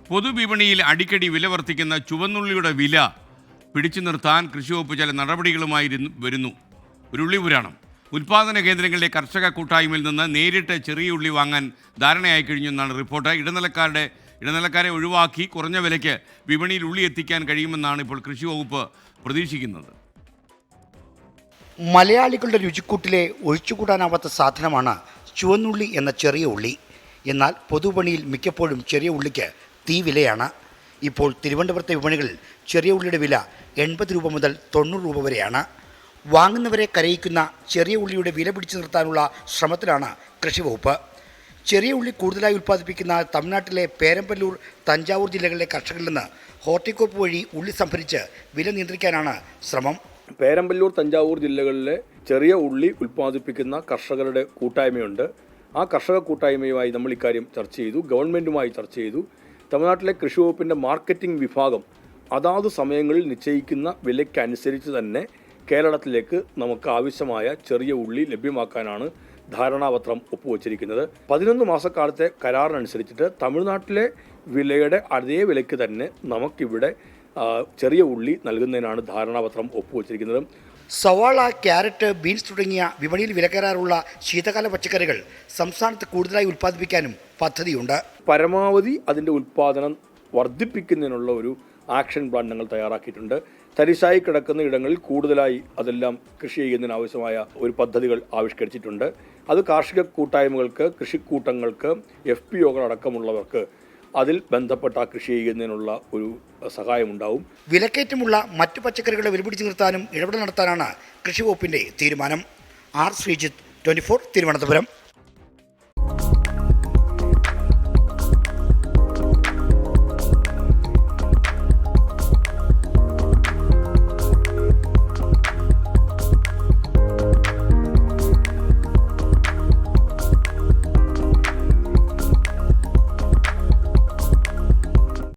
പൊതുവിപണിയിൽ അടിക്കടി വില വർദ്ധിക്കുന്ന ചുവന്നുള്ളിയുടെ വില പിടിച്ചു നിർത്താൻ കൃഷിവകുപ്പ് ചില നടപടികളുമായി വരുന്നു. ഒരു ഉള്ളി പുരാണം. ഉൽപ്പാദന കേന്ദ്രങ്ങളിലെ കർഷക കൂട്ടായ്മയിൽ നിന്ന് നേരിട്ട് ചെറിയ ഉള്ളി വാങ്ങാൻ ധാരണയായി കഴിഞ്ഞെന്നാണ് റിപ്പോർട്ട്. ഇടനിലക്കാരെ ഒഴിവാക്കി കുറഞ്ഞ വിലയ്ക്ക് വിപണിയിൽ ഉള്ളി എത്തിക്കാൻ കഴിയുമെന്നാണ് ഇപ്പോൾ കൃഷിവകുപ്പ് പ്രതീക്ഷിക്കുന്നത്. മലയാളികളുടെ രുചിക്കൂട്ടിലെ ഒഴിച്ചുകൂടാനാവാത്ത സാധനമാണ് ചുവന്നുള്ളി എന്ന ചെറിയ ഉള്ളി. എന്നാൽ പൊതുവിപണിയിൽ മിക്കപ്പോഴും ചെറിയ ഉള്ളിക്ക് തീ വിലയാണ്. ഇപ്പോൾ തിരുവനന്തപുരത്തെ വിപണികളിൽ ചെറിയ ഉള്ളിയുടെ വില 80 രൂപ മുതൽ 90 രൂപ വരെയാണ്. വാങ്ങുന്നവരെ കരയിക്കുന്ന ചെറിയ ഉള്ളിയുടെ വില പിടിച്ചു നിർത്താനുള്ള ശ്രമത്തിലാണ് കൃഷിവകുപ്പ്. ചെറിയ ഉള്ളി കൂടുതലായി ഉൽപ്പാദിപ്പിക്കുന്ന തമിഴ്നാട്ടിലെ പേരമ്പല്ലൂർ, തഞ്ചാവൂർ ജില്ലകളിലെ കർഷകരിൽ നിന്ന് ഹോർട്ടികോപ്പ് വഴി ഉള്ളി സംഭരിച്ച് വില നിയന്ത്രിക്കാനാണ് ശ്രമം. പേരമ്പല്ലൂർ, തഞ്ചാവൂർ ജില്ലകളിലെ ചെറിയ ഉള്ളി ഉൽപ്പാദിപ്പിക്കുന്ന കർഷകരുടെ കൂട്ടായ്മയുണ്ട്. ആ കർഷക കൂട്ടായ്മയുമായി നമ്മൾ ഇക്കാര്യം ചർച്ച ചെയ്തു, ഗവൺമെൻറ്റുമായി ചർച്ച ചെയ്തു. തമിഴ്നാട്ടിലെ കൃഷി വകുപ്പിൻ്റെ മാർക്കറ്റിംഗ് വിഭാഗം അതാത് സമയങ്ങളിൽ നിശ്ചയിക്കുന്ന വിലയ്ക്കനുസരിച്ച് തന്നെ കേരളത്തിലേക്ക് നമുക്ക് ആവശ്യമായ ചെറിയ ഉള്ളി ലഭ്യമാക്കാനാണ് ധാരണാപത്രം ഒപ്പുവച്ചിരിക്കുന്നത്. 11 മാസക്കാലത്തെ കരാറിനനുസരിച്ചിട്ട് തമിഴ്നാട്ടിലെ വിലയുടെ അതേ വിലയ്ക്ക് തന്നെ നമുക്കിവിടെ ചെറിയ ഉള്ളി നൽകുന്നതിനാണ് ധാരണാപത്രം ഒപ്പുവച്ചിരിക്കുന്നത്. സവാള, ക്യാരറ്റ്, ബീൻസ് തുടങ്ങിയ വിപണിയിൽ വിലകയറാറുള്ള ശീതകാല പച്ചക്കറികൾ സംസ്ഥാനത്ത് കൂടുതലായി ഉൽപ്പാദിപ്പിക്കാനും പദ്ധതിയുണ്ട്. പരമാവധി അതിൻ്റെ ഉൽപ്പാദനം വർദ്ധിപ്പിക്കുന്നതിനുള്ള ഒരു ആക്ഷൻ പ്ലാൻ ഞങ്ങൾ തയ്യാറാക്കിയിട്ടുണ്ട്. തരിശായി കിടക്കുന്ന ഇടങ്ങളിൽ കൂടുതലായി അതെല്ലാം കൃഷി ചെയ്യുന്നതിന് ആവശ്യമായ ഒരു പദ്ധതികൾ ആവിഷ്കരിച്ചിട്ടുണ്ട്. അത് കാർഷിക കൂട്ടായ്മകൾക്ക്, കൃഷിക്കൂട്ടങ്ങൾക്ക്, FPOകളടക്കമുള്ളവർക്ക് അതിൽ ബന്ധപ്പെട്ട കൃഷി ചെയ്യുന്നതിനുള്ള ഒരു സഹായമുണ്ടാവും. വിലക്കയറ്റമുള്ള മറ്റു പച്ചക്കറികളെ വിലപിടിച്ചു നിർത്താനും ഇടപെടൽ നടത്താനാണ് കൃഷി വകുപ്പിൻ്റെ തീരുമാനം. ആർ ശ്രീജിത്ത്, 24 തിരുവനന്തപുരം.